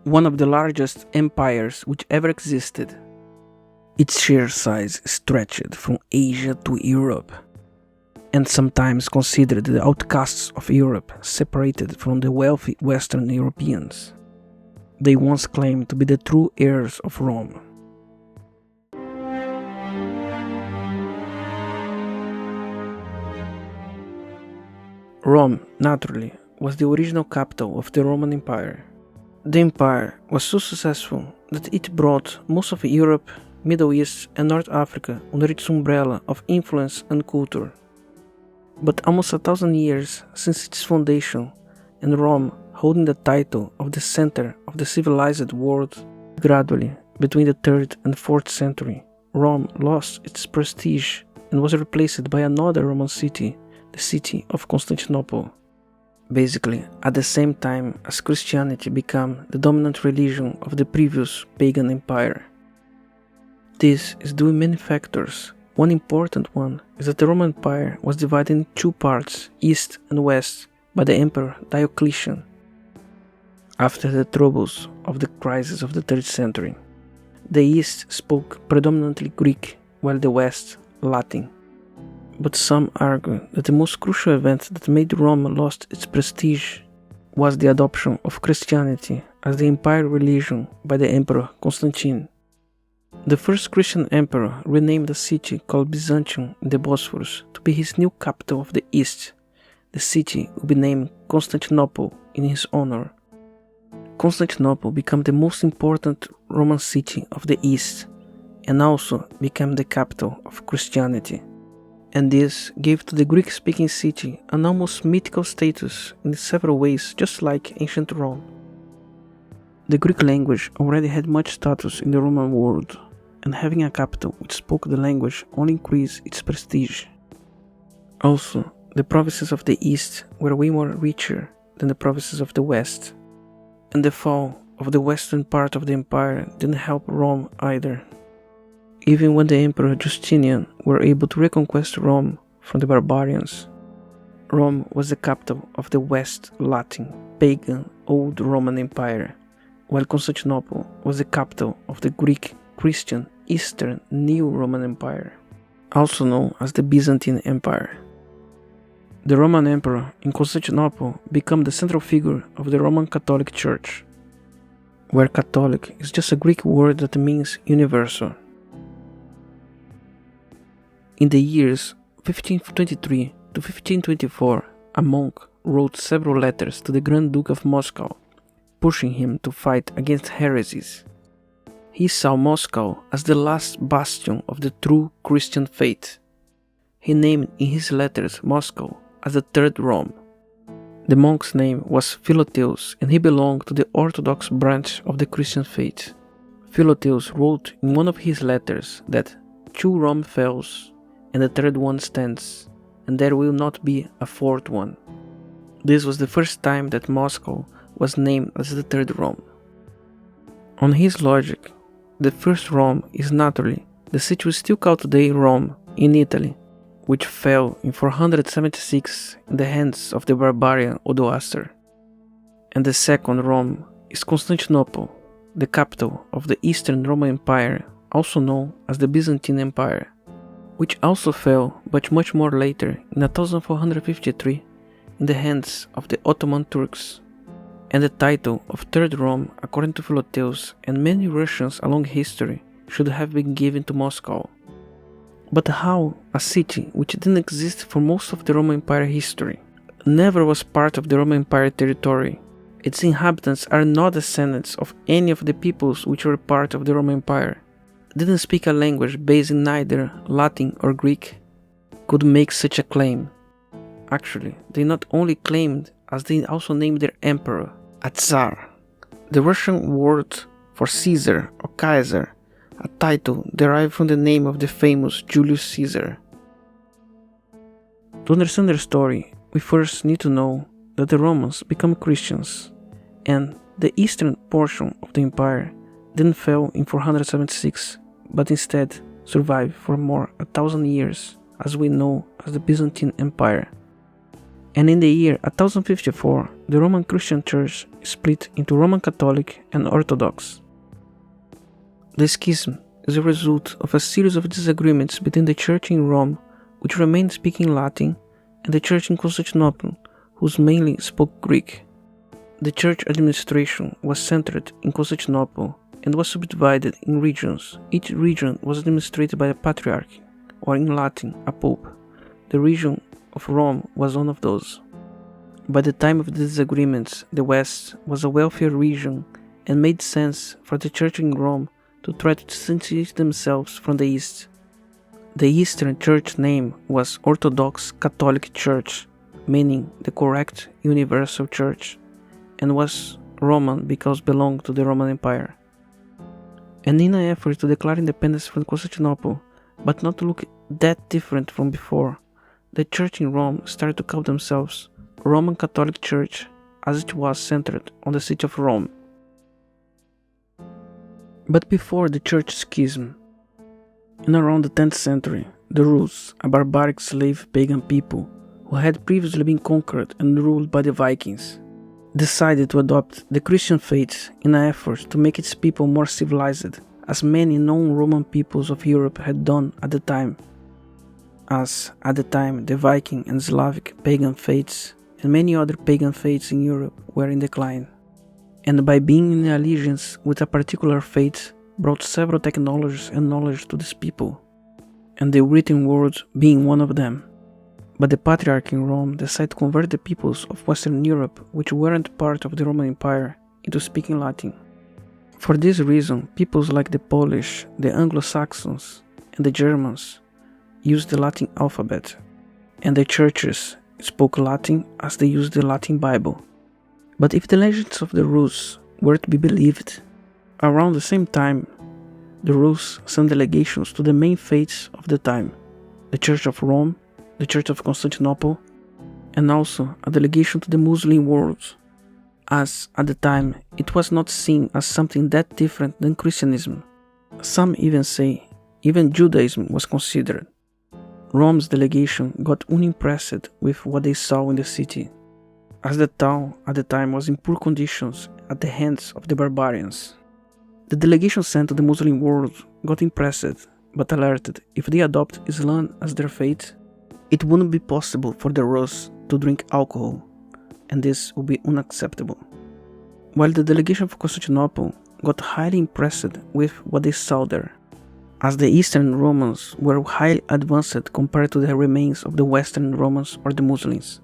one of the largest empires which ever existed. Its sheer size stretched from Asia to Europe, and sometimes considered the outcasts of Europe, separated from the wealthy Western Europeans. They once claimed to be the true heirs of Rome. Rome, naturally, was the original capital of the Roman Empire. The empire was so successful that it brought most of Europe, Middle East and North Africa under its umbrella of influence and culture. But almost 1,000 years since its foundation, and Rome holding the title of the center of the civilized world, gradually, between the 3rd and 4th century, Rome lost its prestige and was replaced by another Roman city, the city of Constantinople. Basically, at the same time as Christianity became the dominant religion of the previous pagan empire. This is due to many factors. One important one is that the Roman Empire was divided in two parts, East and West, by the Emperor Diocletian. After the troubles of the crisis of the 3rd century, the East spoke predominantly Greek, while the West Latin. But some argue that the most crucial event that made Rome lost its prestige was the adoption of Christianity as the empire religion by the Emperor Constantine. The first Christian emperor renamed a city called Byzantium in the Bosphorus to be his new capital of the East. The city would be named Constantinople in his honor. Constantinople became the most important Roman city of the East and also became the capital of Christianity. And this gave to the Greek-speaking city an almost mythical status in several ways, just like ancient Rome. The Greek language already had much status in the Roman world, and having a capital which spoke the language only increased its prestige. Also, the provinces of the East were way more richer than the provinces of the West, and the fall of the western part of the empire didn't help Rome either. Even when the Emperor Justinian were able to reconquest Rome from the barbarians, Rome was the capital of the West Latin, pagan, old Roman Empire, while Constantinople was the capital of the Greek, Christian, Eastern, New Roman Empire, also known as the Byzantine Empire. The Roman Emperor in Constantinople became the central figure of the Roman Catholic Church, where Catholic is just a Greek word that means universal. In the years 1523 to 1524, a monk wrote several letters to the Grand Duke of Moscow, pushing him to fight against heresies. He saw Moscow as the last bastion of the true Christian faith. He named in his letters Moscow as the Third Rome. The monk's name was Philotheus, and he belonged to the Orthodox branch of the Christian faith. Philotheus wrote in one of his letters that 2 Rome falls, and the 3rd one stands, and there will not be a 4th one. This was the first time that Moscow was named as the 3rd Rome. On his logic, the first Rome is naturally the city we still call today Rome in Italy, which fell in 476 in the hands of the barbarian Odoacer. And the second Rome is Constantinople, the capital of the Eastern Roman Empire, also known as the Byzantine Empire, which also fell but much more later in 1453 in the hands of the Ottoman Turks. And the title of Third Rome, according to Philotheus and many Russians along history, should have been given to Moscow. But how a city which didn't exist for most of the Roman Empire history, never was part of the Roman Empire territory, its inhabitants are not descendants of any of the peoples which were part of the Roman Empire, didn't speak a language based in neither Latin or Greek, could make such a claim? Actually, they not only claimed, as they also named their emperor, a Tsar, the Russian word for Caesar or Kaiser, a title derived from the name of the famous Julius Caesar. To understand their story, we first need to know that the Romans became Christians, and the eastern portion of the empire didn't fall in 476, but instead survived for more 1,000 years, as we know as the Byzantine Empire. And in the year 1054, the Roman Christian Church split into Roman Catholic and Orthodox. The schism is a result of a series of disagreements between the Church in Rome, which remained speaking Latin, and the Church in Constantinople, who mainly spoke Greek. The church administration was centered in Constantinople and was subdivided in regions. Each region was administered by a patriarch, or in Latin, a pope. The region of Rome was one of those. By the time of the disagreements, the West was a wealthier region and made sense for the church in Rome to try to distance themselves from the East. The Eastern Church name was Orthodox Catholic Church, meaning the correct universal church, and was Roman because belonged to the Roman Empire. And in an effort to declare independence from Constantinople, but not to look that different from before, the church in Rome started to call themselves Roman Catholic Church, as it was centered on the city of Rome. But before the church schism, in around the 10th century, the Rus, a barbaric slave pagan people who had previously been conquered and ruled by the Vikings, decided to adopt the Christian faith in an effort to make its people more civilized, as many non-Roman peoples of Europe had done at the time. As, at the time, the Viking and Slavic pagan faiths and many other pagan faiths in Europe were in decline. And by being in allegiance with a particular faith brought several technologies and knowledge to these people, and the written word being one of them. But the Patriarch in Rome decided to convert the peoples of Western Europe, which weren't part of the Roman Empire, into speaking Latin. For this reason, peoples like the Polish, the Anglo-Saxons, and the Germans used the Latin alphabet, and the churches spoke Latin as they used the Latin Bible. But if the legends of the Rus were to be believed, around the same time, the Rus sent delegations to the main faiths of the time, the Church of Rome, the Church of Constantinople, and also a delegation to the Muslim world, as at the time it was not seen as something that different than Christianism. Some even say even Judaism was considered. Rome's delegation got unimpressed with what they saw in the city, as the town at the time was in poor conditions at the hands of the barbarians. The delegation sent to the Muslim world got impressed, but alerted if they adopt Islam as their faith, it wouldn't be possible for the Rus to drink alcohol, and this would be unacceptable. While the delegation of Constantinople got highly impressed with what they saw there, as the Eastern Romans were highly advanced compared to the remains of the Western Romans or the Muslims.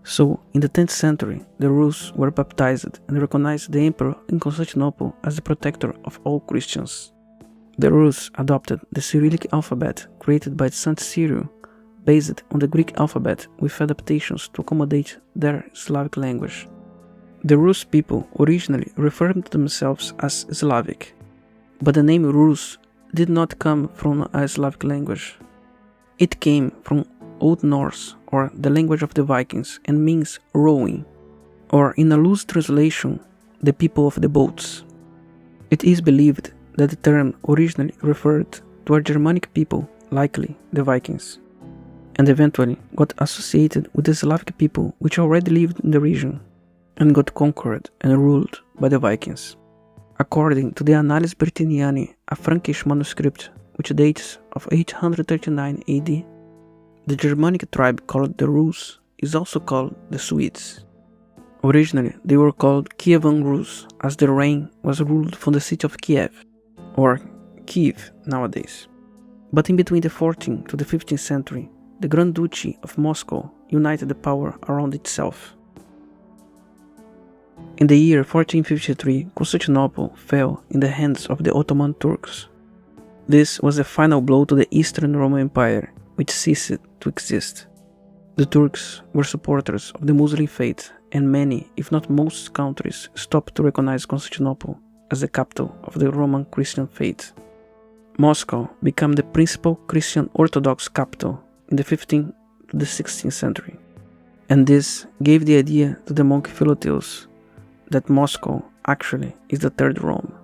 So, in the 10th century, the Rus were baptized and recognized the emperor in Constantinople as the protector of all Christians. The Rus adopted the Cyrillic alphabet created by Saint Cyril, based on the Greek alphabet with adaptations to accommodate their Slavic language. The Rus people originally referred to themselves as Slavic, but the name Rus did not come from a Slavic language. It came from Old Norse, or the language of the Vikings, and means rowing, or in a loose translation, the people of the boats. It is believed that the term originally referred to a Germanic people, likely the Vikings, and eventually got associated with the Slavic people which already lived in the region, and got conquered and ruled by the Vikings. According to the Annales Britanniae, a Frankish manuscript which dates of 839 AD, the Germanic tribe called the Rus is also called the Swedes. Originally, they were called Kievan Rus, as the reign was ruled from the city of Kiev, or KIEV nowadays. But in between the 14th to the 15th century, the Grand Duchy of Moscow united the power around itself. In the year 1453, Constantinople fell in the hands of the Ottoman Turks. This was the final blow to the Eastern Roman Empire, which ceased to exist. The Turks were supporters of the Muslim faith, and many, if not most countries, stopped to recognize Constantinople as the capital of the Roman Christian faith. Moscow became the principal Christian Orthodox capital in the 15th to the 16th century, and this gave the idea to the monk Philotheus that Moscow actually is the third Rome.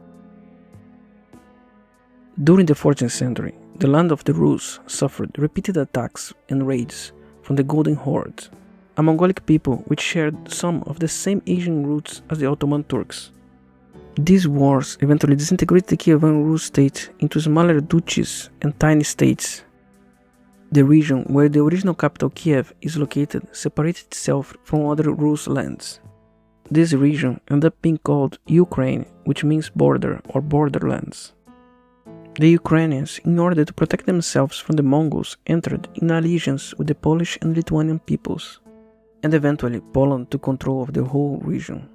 During the 14th century, the land of the Rus suffered repeated attacks and raids from the Golden Horde, a Mongolic people which shared some of the same Asian roots as the Ottoman Turks. These wars eventually disintegrated the Kievan Rus state into smaller duchies and tiny states. The region where the original capital Kiev is located separated itself from other Rus lands. This region ended up being called Ukraine, which means border or borderlands. The Ukrainians, in order to protect themselves from the Mongols, entered in allegiance with the Polish and Lithuanian peoples, and eventually Poland took control of the whole region.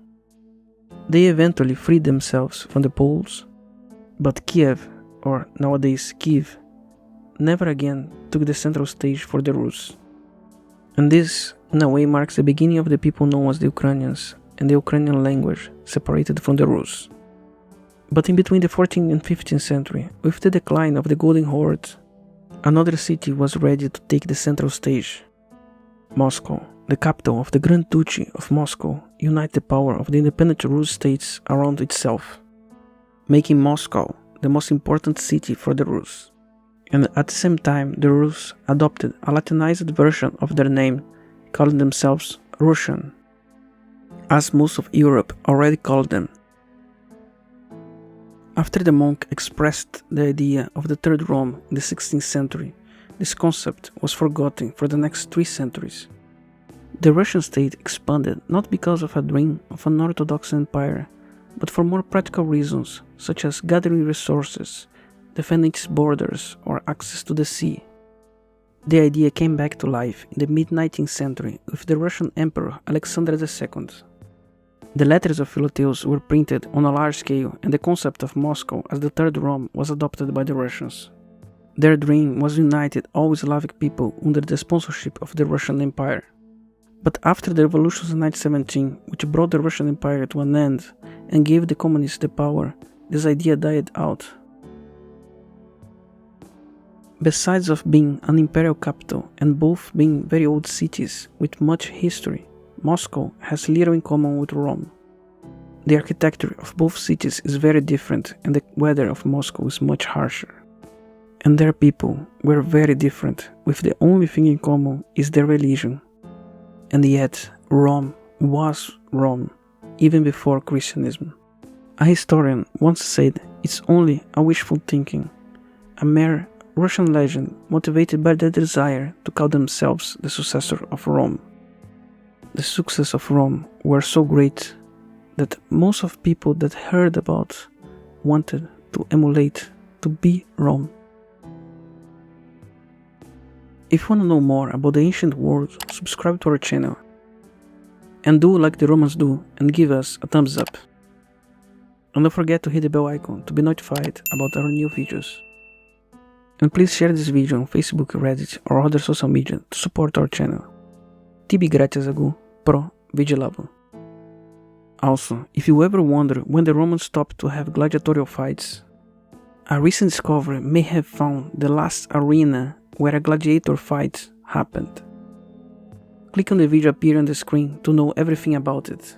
They eventually freed themselves from the Poles, but Kiev, or nowadays Kyiv, never again took the central stage for the Rus. And this, in a way, marks the beginning of the people known as the Ukrainians and the Ukrainian language separated from the Rus. But in between the 14th and 15th century, with the decline of the Golden Horde, another city was ready to take the central stage. Moscow, the capital of the Grand Duchy of Moscow, united the power of the independent Rus states around itself, making Moscow the most important city for the Rus. And at the same time, the Rus adopted a Latinized version of their name, calling themselves Russian, as most of Europe already called them. After the monk expressed the idea of the Third Rome in the 16th century, this concept was forgotten for the next 3 centuries. The Russian state expanded not because of a dream of an Orthodox empire, but for more practical reasons, such as gathering resources, defending its borders, or access to the sea. The idea came back to life in the mid-19th century with the Russian Emperor Alexander II. The letters of Philotheus were printed on a large scale, and the concept of Moscow as the Third Rome was adopted by the Russians. Their dream was to unite all Slavic people under the sponsorship of the Russian Empire. But after the revolutions in 1917, which brought the Russian Empire to an end and gave the communists the power, this idea died out. Besides of being an imperial capital and both being very old cities with much history, Moscow has little in common with Rome. The architecture of both cities is very different and the weather of Moscow is much harsher. And their people were very different, with the only thing in common is their religion. And yet, Rome was Rome, even before Christianism. A historian once said it's only a wishful thinking, a mere Russian legend motivated by the desire to call themselves the successor of Rome. The success of Rome were so great that most of people that heard about wanted to emulate, to be Rome. If you want to know more about the ancient world, subscribe to our channel. And do like the Romans do and give us a thumbs up. And don't forget to hit the bell icon to be notified about our new videos. And please share this video on Facebook, Reddit or other social media to support our channel. TB Gratias pro Vigilavo. Also, if you ever wonder when the Romans stopped to have gladiatorial fights, a recent discovery may have found the last arena where a gladiator fight happened. Click on the video appearing on the screen to know everything about it.